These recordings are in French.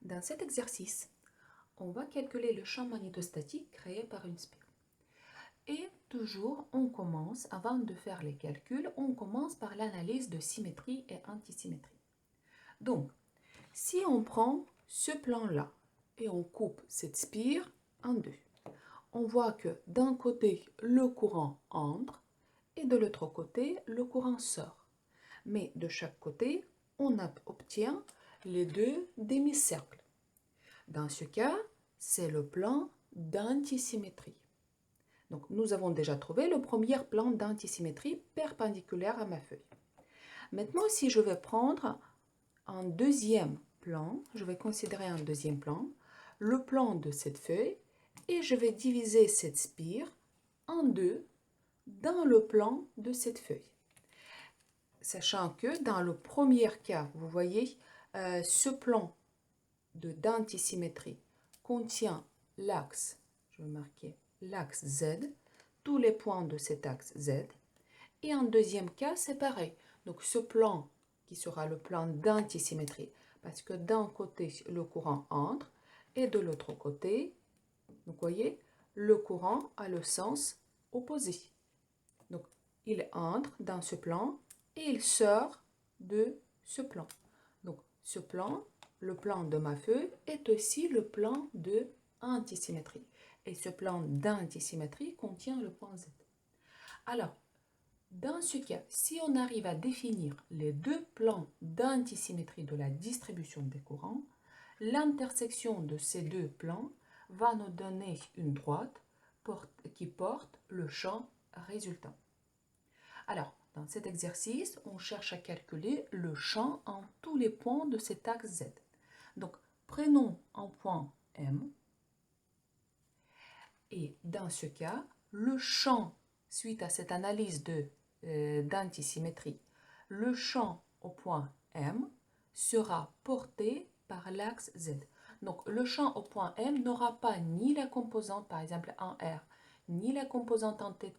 Dans cet exercice, on va calculer le champ magnétostatique créé par une spire. Et toujours, on commence, avant de faire les calculs, on commence par l'analyse de symétrie et antisymétrie. Donc, si on prend ce plan-là et on coupe cette spire en deux, on voit que d'un côté, le courant entre et de l'autre côté, le courant sort. Mais de chaque côté, on obtient les deux demi-cercles. Dans ce cas, c'est le plan d'antisymétrie. Donc, nous avons déjà trouvé le premier plan d'antisymétrie perpendiculaire à ma feuille. Maintenant, si je vais prendre un deuxième plan, je vais considérer un deuxième plan, le plan de cette feuille, et je vais diviser cette spire en deux dans le plan de cette feuille. Sachant que dans le premier cas, vous voyez, ce plan d'antisymétrie contient l'axe, je vais marquer l'axe Z, tous les points de cet axe Z. Et en deuxième cas, c'est pareil. Donc ce plan qui sera le plan d'antisymétrie, parce que d'un côté, le courant entre, et de l'autre côté, vous voyez, le courant a le sens opposé. Donc il entre dans ce plan et il sort de ce plan. Donc ce plan, le plan de ma feuille, est aussi le plan de antisymétrie. Et ce plan d'antisymétrie contient le point Z. Alors, dans ce cas, si on arrive à définir les deux plans d'antisymétrie de la distribution des courants, l'intersection de ces deux plans va nous donner une droite qui porte le champ résultant. Alors, dans cet exercice, on cherche à calculer le champ en tous les points de cet axe Z. Donc, prenons un point M. Et dans ce cas, le champ, suite à cette analyse d'antisymétrie, le champ au point M sera porté par l'axe Z. Donc, le champ au point M n'aura pas ni la composante, par exemple en R, ni la composante en θ.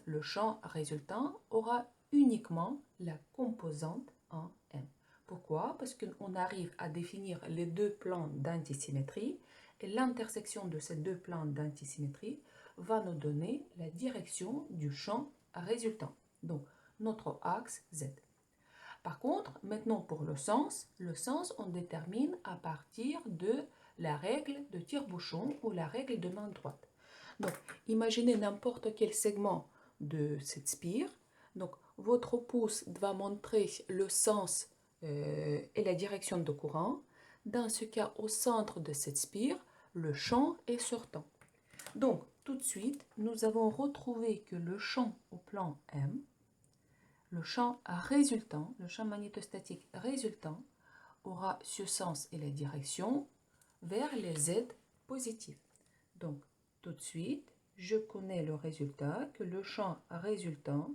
Le champ résultant aura uniquement la composante en M. Pourquoi? Parce qu'on arrive à définir les deux plans d'antisymétrie et l'intersection de ces deux plans d'antisymétrie va nous donner la direction du champ résultant, donc notre axe Z. Par contre, maintenant pour le sens on détermine à partir de la règle de tire-bouchon ou la règle de main droite. Donc, imaginez n'importe quel segment de cette spire. Donc, votre pouce va montrer le sens et la direction de courant. Dans ce cas, au centre de cette spire, le champ est sortant. Donc, tout de suite, nous avons retrouvé que le champ au plan M, le champ résultant, le champ magnétostatique résultant, aura ce sens et la direction vers les Z positifs. Donc, tout de suite, je connais le résultat que le champ résultant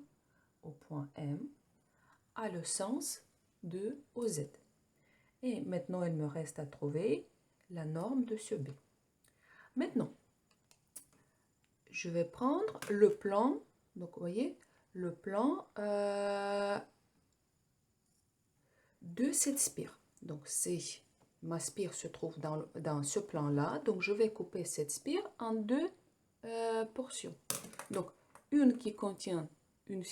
au point M a le sens de OZ. Et maintenant, il me reste à trouver la norme de ce B. Maintenant, je vais prendre le plan, donc vous voyez, le plan de cette spire. Donc, ma spire se trouve dans ce plan-là. Donc, je vais couper cette spire en deux portions. Donc, une qui contient une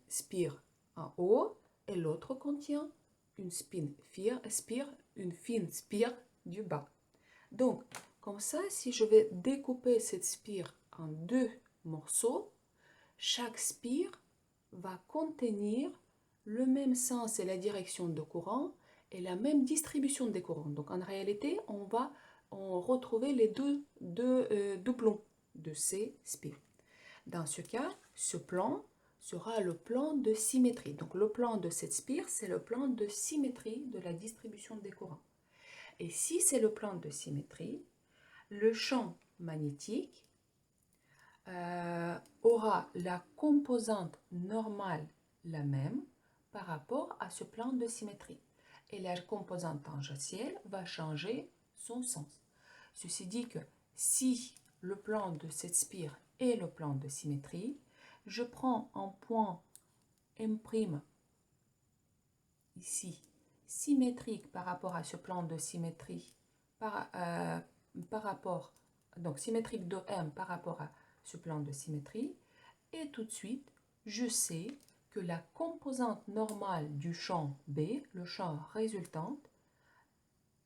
spire en haut et l'autre contient une fine spire du bas. Donc, comme ça, si je vais découper cette spire en deux morceaux, chaque spire va contenir le même sens et la direction de courant et la même distribution des courants. Donc, en réalité, on va retrouver les deux doublons de ces spires. Dans ce cas, ce plan sera le plan de symétrie. Donc, le plan de cette spire, c'est le plan de symétrie de la distribution des courants. Et si c'est le plan de symétrie, le champ magnétique aura la composante normale la même par rapport à ce plan de symétrie. Et la composante tangentielle va changer son sens. Ceci dit que si le plan de cette spire est le plan de symétrie, je prends un point M' ici, symétrique par rapport à ce plan de symétrie par rapport, donc symétrique de M par rapport à ce plan de symétrie. Et tout de suite, je sais que la composante normale du champ B, le champ résultante,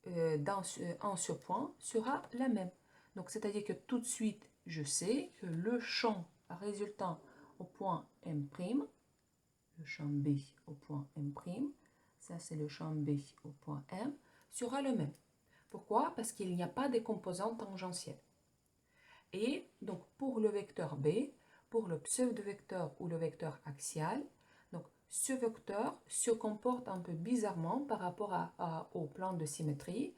en ce point sera la même. Donc, c'est-à-dire que tout de suite, je sais que le champ résultant au point M', le champ B au point M', ça c'est le champ B au point M, sera le même. Pourquoi? Parce qu'il n'y a pas de composante tangentielle. Et donc, pour le vecteur B, pour le pseudo-vecteur ou le vecteur axial, donc ce vecteur se comporte un peu bizarrement par rapport au plan de symétrie.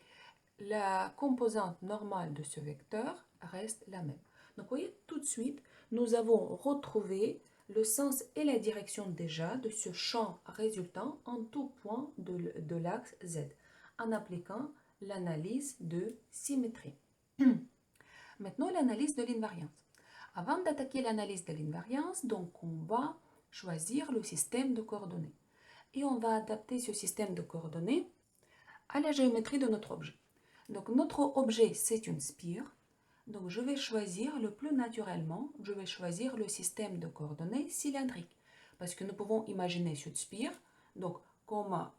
La composante normale de ce vecteur reste la même. Donc, vous voyez, tout de suite, nous avons retrouvé le sens et la direction déjà de ce champ résultant en tout point de l'axe Z, en appliquant l'analyse de symétrie. Maintenant, l'analyse de l'invariance. Avant d'attaquer l'analyse de l'invariance, donc on va choisir le système de coordonnées. Et on va adapter ce système de coordonnées à la géométrie de notre objet. Donc notre objet, c'est une spire. Donc je vais choisir le plus naturellement, je vais choisir le système de coordonnées cylindrique. Parce que nous pouvons imaginer cette spire, donc comme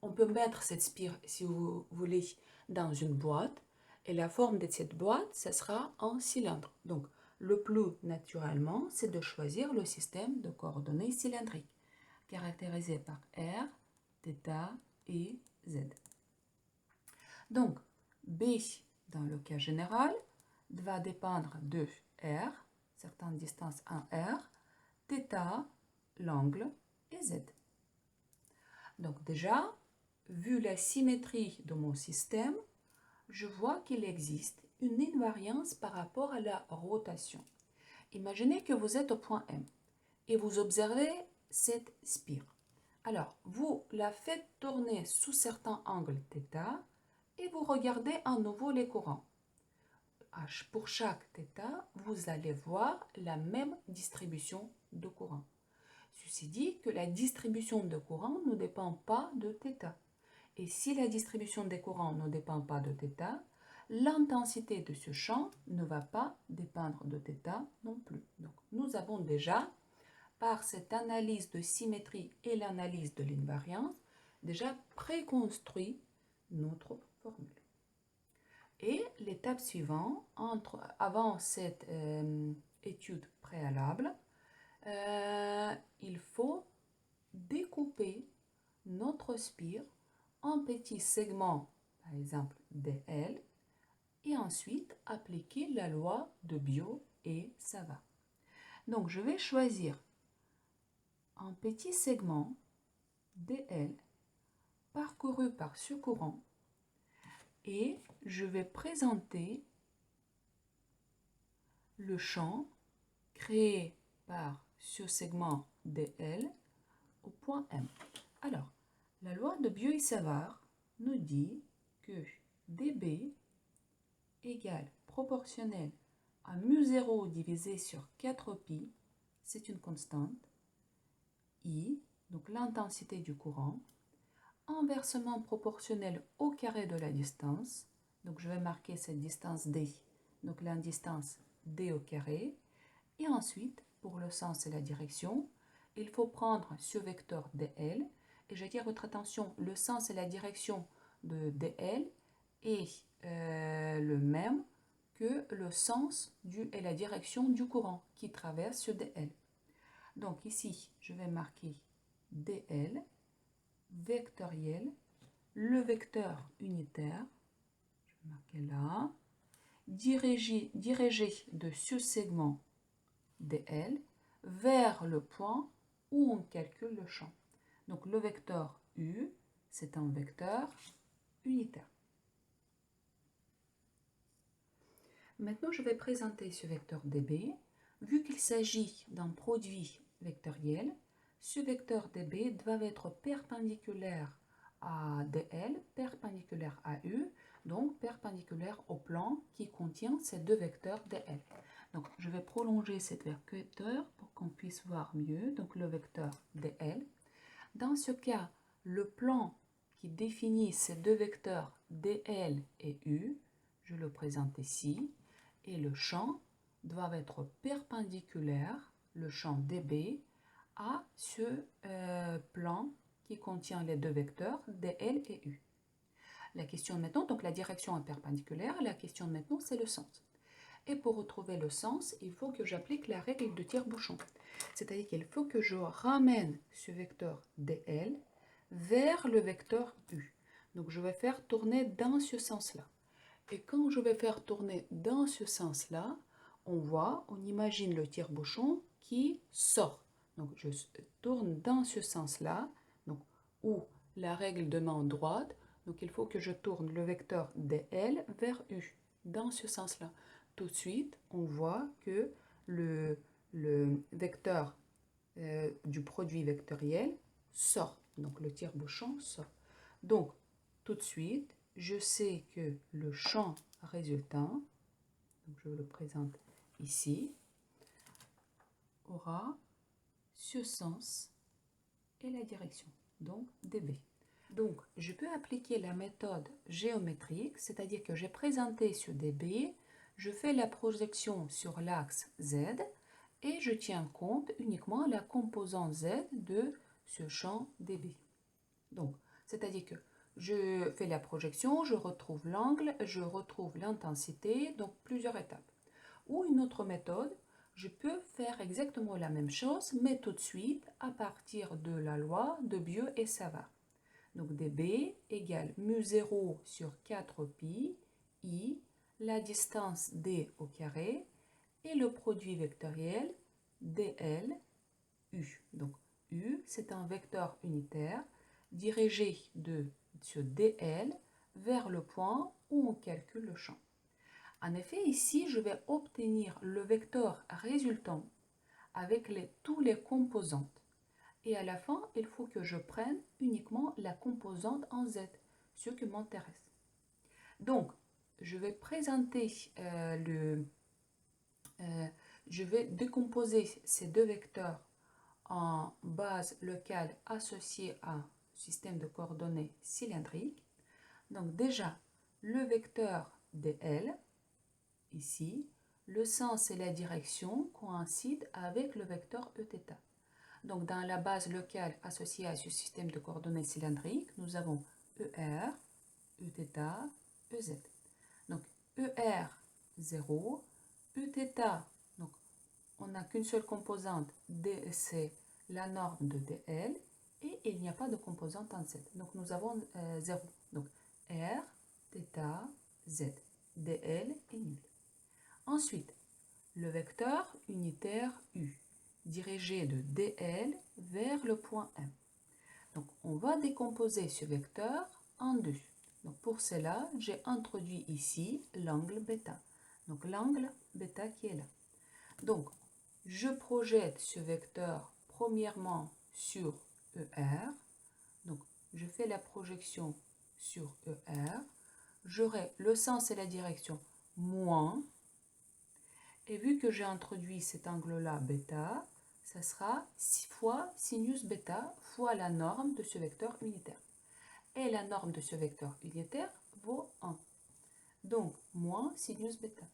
on peut mettre cette spire, si vous voulez, dans une boîte. Et la forme de cette boîte, ce sera en cylindre. Donc le plus naturellement, c'est de choisir le système de coordonnées cylindrique, caractérisé par R, θ et Z. Donc, B, dans le cas général, va dépendre de R, certaines distances en R, θ, l'angle, et Z. Donc déjà, vu la symétrie de mon système, je vois qu'il existe une invariance par rapport à la rotation. Imaginez que vous êtes au point M et vous observez cette spire. Alors, vous la faites tourner sous certains angles θ et vous regardez à nouveau les courants. Pour chaque θ, vous allez voir la même distribution de courant. Ceci dit que la distribution de courant ne dépend pas de θ. Et si la distribution des courants ne dépend pas de θ, l'intensité de ce champ ne va pas dépendre de θ non plus. Donc, nous avons déjà, par cette analyse de symétrie et l'analyse de l'invariance, déjà préconstruit notre formule. Et l'étape suivante, avant cette étude préalable, il faut découper notre spire en petits segments, par exemple dl, et ensuite appliquer la loi de Biot et Savart. Donc je vais choisir un petit segment dl parcouru par ce courant et je vais présenter le champ créé par ce segment dl au point M. Alors, la loi de Biot et Savart nous dit que dB égale proportionnel à μ0 divisé sur 4π, c'est une constante, I, donc l'intensité du courant, inversement proportionnel au carré de la distance, donc je vais marquer cette distance D, donc la distance D au carré, et ensuite, pour le sens et la direction, il faut prendre ce vecteur dl, et j'attire votre attention, le sens et la direction de dl est le même que le sens et la direction du courant qui traverse ce dl. Donc ici, je vais marquer dl, vectoriel, le vecteur unitaire, je vais marquer là, dirigé de ce segment dl vers le point où on calcule le champ. Donc le vecteur u, c'est un vecteur unitaire. Maintenant, je vais présenter ce vecteur dB. Vu qu'il s'agit d'un produit vectoriel, ce vecteur dB doit être perpendiculaire à dl, perpendiculaire à u, donc perpendiculaire au plan qui contient ces deux vecteurs dl. Donc, je vais prolonger cet vecteur pour qu'on puisse voir mieux, donc le vecteur dl. Dans ce cas, le plan qui définit ces deux vecteurs DL et U, je le présente ici, et le champ doit être perpendiculaire, le champ DB, à ce plan qui contient les deux vecteurs DL et U. La question maintenant, donc la direction est perpendiculaire, la question maintenant c'est le sens. Et pour retrouver le sens, il faut que j'applique la règle de tire-bouchon. C'est-à-dire qu'il faut que je ramène ce vecteur DL vers le vecteur U. Donc je vais faire tourner dans ce sens-là. Et quand je vais faire tourner dans ce sens-là, on imagine le tire-bouchon qui sort. Donc je tourne dans ce sens-là, donc où la règle de main droite. Donc il faut que je tourne le vecteur DL vers U, dans ce sens-là. Tout de suite, on voit que le vecteur du produit vectoriel sort. Donc le tire-bouchon sort. Donc tout de suite, je sais que le champ résultant, donc je le présente ici, aura ce sens et la direction, donc dB. Donc, je peux appliquer la méthode géométrique, c'est-à-dire que j'ai présenté ce dB, je fais la projection sur l'axe Z et je tiens compte uniquement de la composante Z de ce champ dB. Donc, c'est-à-dire que je fais la projection, je retrouve l'angle, je retrouve l'intensité, donc plusieurs étapes. Ou une autre méthode, je peux faire exactement la même chose, mais tout de suite à partir de la loi de Biot et Savart. Donc dB égale mu0 sur 4pi, i, la distance d au carré, et le produit vectoriel dl, u. Donc u, c'est un vecteur unitaire dirigé de ce dl vers le point où on calcule le champ. En effet, ici, je vais obtenir le vecteur résultant avec tous les composantes. Et à la fin, il faut que je prenne uniquement la composante en Z, ce qui m'intéresse. Donc, je vais présenter je vais décomposer ces deux vecteurs en base locale associée à un système de coordonnées cylindrique. Donc déjà, le vecteur dl, ici, le sens et la direction coïncident avec le vecteur Eθ. Donc, dans la base locale associée à ce système de coordonnées cylindriques, nous avons ER, Eθ, EZ. Donc, ER, 0, Eθ, donc, on n'a qu'une seule composante, c'est la norme de dl, et il n'y a pas de composante en Z. Donc, nous avons 0. Donc, R, θ, Z. dl est nul. Ensuite, le vecteur unitaire U, dirigé de dl vers le point M. Donc, on va décomposer ce vecteur en deux. Donc, pour cela, j'ai introduit ici l'angle bêta. Donc, l'angle bêta qui est là. Donc, je projette ce vecteur premièrement sur ER. Donc, je fais la projection sur ER. J'aurai le sens et la direction moins. Et vu que j'ai introduit cet angle-là, bêta, ça sera 6 fois sinus bêta fois la norme de ce vecteur unitaire. Et la norme de ce vecteur unitaire vaut 1. Donc, moins sinus bêta.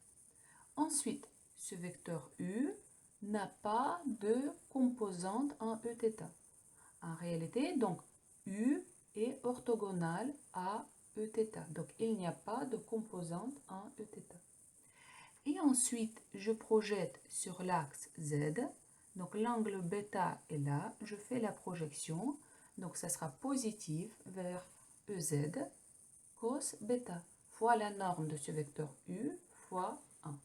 Ensuite, ce vecteur U n'a pas de composante en Eθ. En réalité, donc, U est orthogonal à Eθ. Donc, il n'y a pas de composante en Eθ. Et ensuite, je projette sur l'axe Z. Donc, l'angle bêta est là. Je fais la projection. Donc, ça sera positif vers EZ cos bêta fois la norme de ce vecteur U fois 1.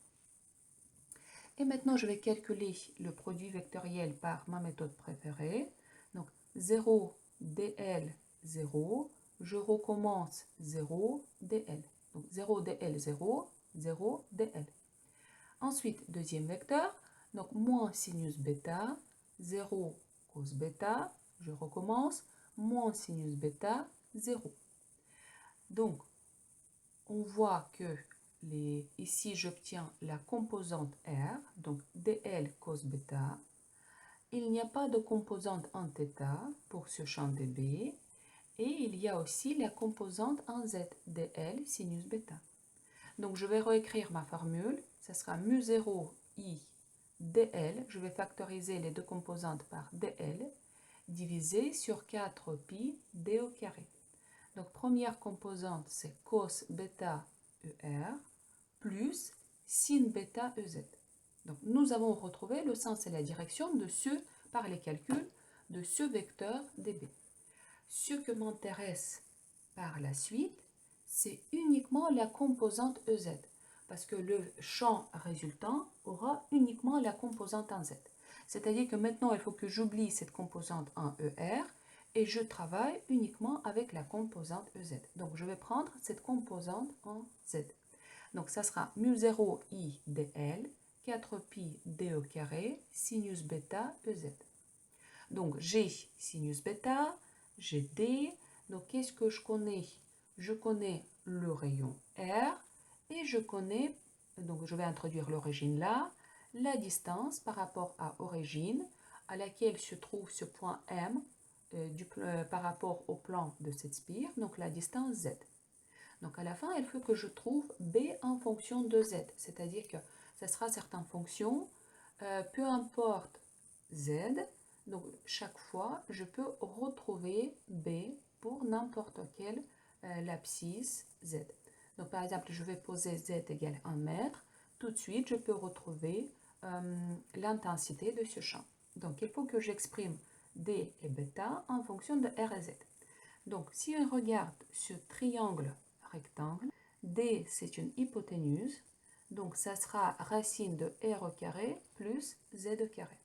Et maintenant, je vais calculer le produit vectoriel par ma méthode préférée. Donc, 0 dl 0. Je recommence 0 dl. Donc, 0 dl 0, 0 dl. Ensuite, deuxième vecteur, donc moins sinus bêta, 0 cos bêta, je recommence, moins sinus bêta, 0. Donc, on voit que ici, j'obtiens la composante R, donc dl cos bêta. Il n'y a pas de composante en θ pour ce champ dB. Et il y a aussi la composante en z, dl sinus bêta. Donc je vais réécrire ma formule. Ça sera mu0 i dl. Je vais factoriser les deux composantes par dl divisé sur 4 pi d au carré. Donc première composante, c'est cos bêta ER plus sin bêta EZ. Donc nous avons retrouvé le sens et la direction de par les calculs de ce vecteur dB. Ce que m'intéresse par la suite, c'est uniquement la composante EZ, parce que le champ résultant aura uniquement la composante en Z. C'est-à-dire que maintenant, il faut que j'oublie cette composante en ER et je travaille uniquement avec la composante EZ. Donc, je vais prendre cette composante en Z. Donc, ça sera mu0 i dl, 4pi d au carré, sinus bêta EZ. Donc, j'ai sinus bêta, j'ai d. Donc, qu'est-ce que je connais? Je connais le rayon R et je connais, donc je vais introduire l'origine là, la distance par rapport à origine à laquelle se trouve ce point M par rapport au plan de cette spire, donc la distance Z. Donc à la fin, il faut que je trouve B en fonction de Z, c'est-à-dire que ce sera certaines fonctions, peu importe Z, donc chaque fois, je peux retrouver B pour n'importe quelle l'abscisse Z. Donc par exemple, je vais poser Z égale 1 mètre. Tout de suite, je peux retrouver l'intensité de ce champ. Donc il faut que j'exprime D et bêta en fonction de R et Z. Donc si on regarde ce triangle rectangle, D c'est une hypoténuse. Donc ça sera racine de R au carré plus Z au carré.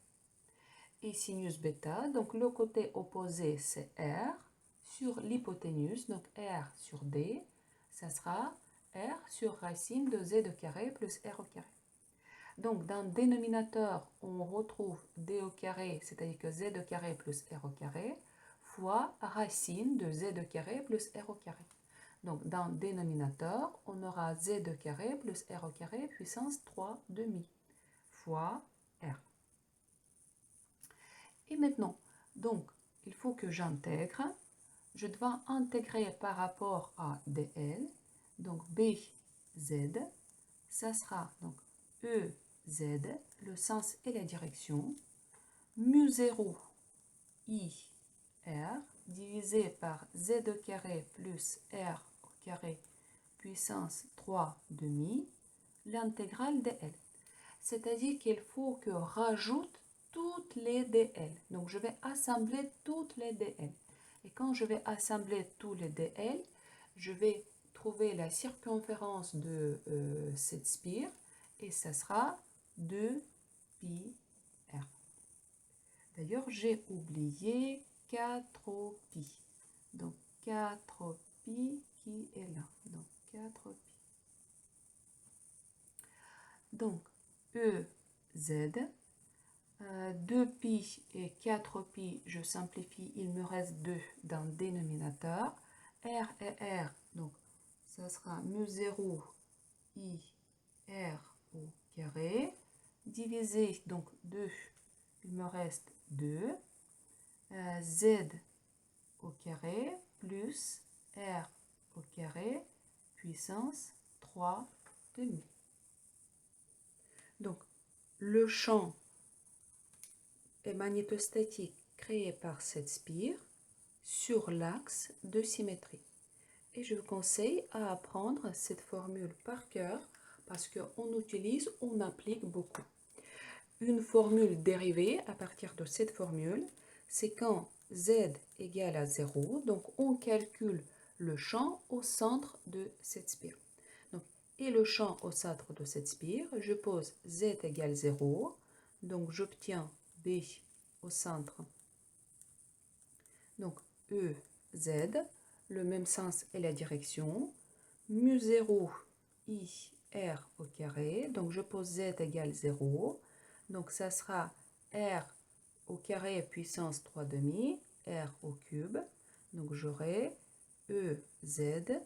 Et sinus bêta, donc le côté opposé c'est R sur l'hypoténuse, donc R sur D, ça sera R sur racine de Z au carré plus R au carré. Donc dans le dénominateur, on retrouve D au carré, c'est-à-dire que Z au carré plus R au carré, fois racine de Z au carré plus R au carré. Donc dans le dénominateur, on aura Z au carré plus R au carré puissance 3 demi fois R. Et maintenant, donc, il faut que j'intègre. Je dois intégrer par rapport à dl. Donc, bz, ça sera donc ez, le sens et la direction, mu0 i r divisé par z au carré plus r au carré puissance 3 demi, l'intégrale dl. C'est-à-dire qu'il faut que rajoute toutes les dl. Donc, je vais assembler toutes les dl. Et quand je vais assembler tous les dl, je vais trouver la circonférence de cette spire et ça sera 2 pi r. D'ailleurs, j'ai oublié 4 pi. Donc, 4 pi qui est là. Donc, 4 pi. Donc, EZ, 2pi et 4pi, je simplifie, il me reste 2 dans le dénominateur. R et R, donc ça sera mu0 i r au carré, divisé, donc 2, il me reste 2, z au carré plus r au carré puissance 3 demi. Donc, le champ est magnétostatique créé par cette spire sur l'axe de symétrie. Et je vous conseille à apprendre cette formule par cœur parce qu'on utilise, on applique beaucoup. Une formule dérivée à partir de cette formule, c'est quand z égale à 0, donc on calcule le champ au centre de cette spire. Et le champ au centre de cette spire, je pose z égale 0, donc j'obtiens B au centre, donc EZ, le même sens et la direction, mu0 i r au carré, donc je pose z égale 0, donc ça sera r au carré puissance 3 demi, r au cube, donc j'aurai EZ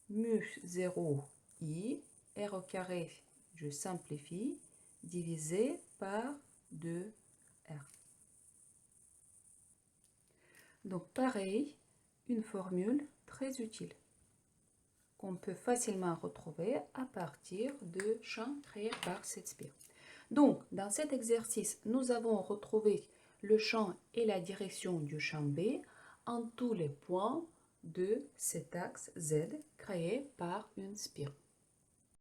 mu0 i, r au carré, je simplifie, divisé par 2r. Donc pareil, une formule très utile qu'on peut facilement retrouver à partir de champs créés par Shakespeare. Donc, dans cet exercice, nous avons retrouvé le champ et la direction du champ B en tous les points de cet axe Z créé par une spire.